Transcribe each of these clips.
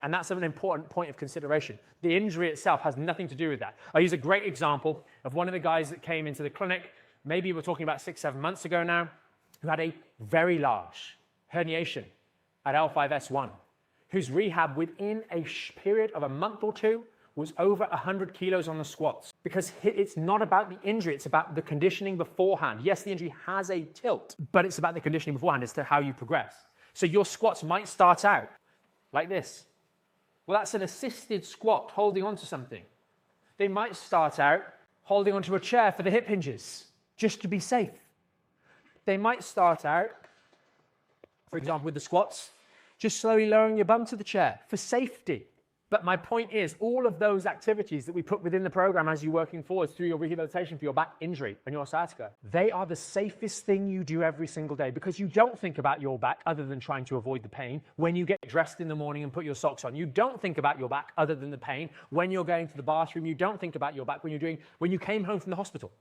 And that's an important point of consideration. The injury itself has nothing to do with that. I use a great example of one of the guys that came into the clinic, maybe we're talking about 6-7 months ago now, who had a very large herniation at L5S1, whose rehab within a period of a month or two was over 100 kilos on the squats. Because it's not about the injury, it's about the conditioning beforehand. Yes, the injury has a tilt, but it's about the conditioning beforehand as to how you progress. So your squats might start out like this. Well, that's an assisted squat holding onto something. They might start out holding onto a chair for the hip hinges, just to be safe. They might start out, for example, with the squats, just slowly lowering your bum to the chair for safety. But my point is, all of those activities that we put within the program as you're working forward through your rehabilitation for your back injury and your sciatica, they are the safest thing you do every single day, because you don't think about your back other than trying to avoid the pain when you get dressed in the morning and put your socks on. You don't think about your back other than the pain when you're going to the bathroom. You don't think about your back when you came home from the hospital.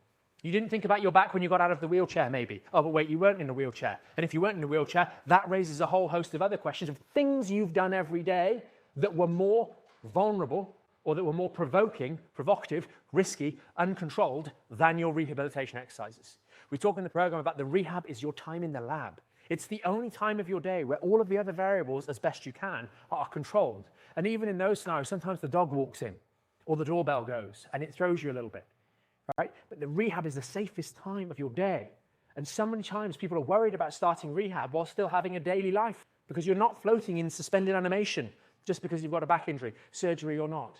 You didn't think about your back when you got out of the wheelchair, maybe. Oh, but wait, you weren't in a wheelchair. And if you weren't in a wheelchair, that raises a whole host of other questions of things you've done every day that were more vulnerable or that were more provocative, risky, uncontrolled than your rehabilitation exercises. We talk in the program about the rehab is your time in the lab. It's the only time of your day where all of the other variables, as best you can, are controlled. And even in those scenarios, sometimes the dog walks in or the doorbell goes and it throws you a little bit. Right? But the rehab is the safest time of your day. And so many times people are worried about starting rehab while still having a daily life, because you're not floating in suspended animation just because you've got a back injury, surgery or not.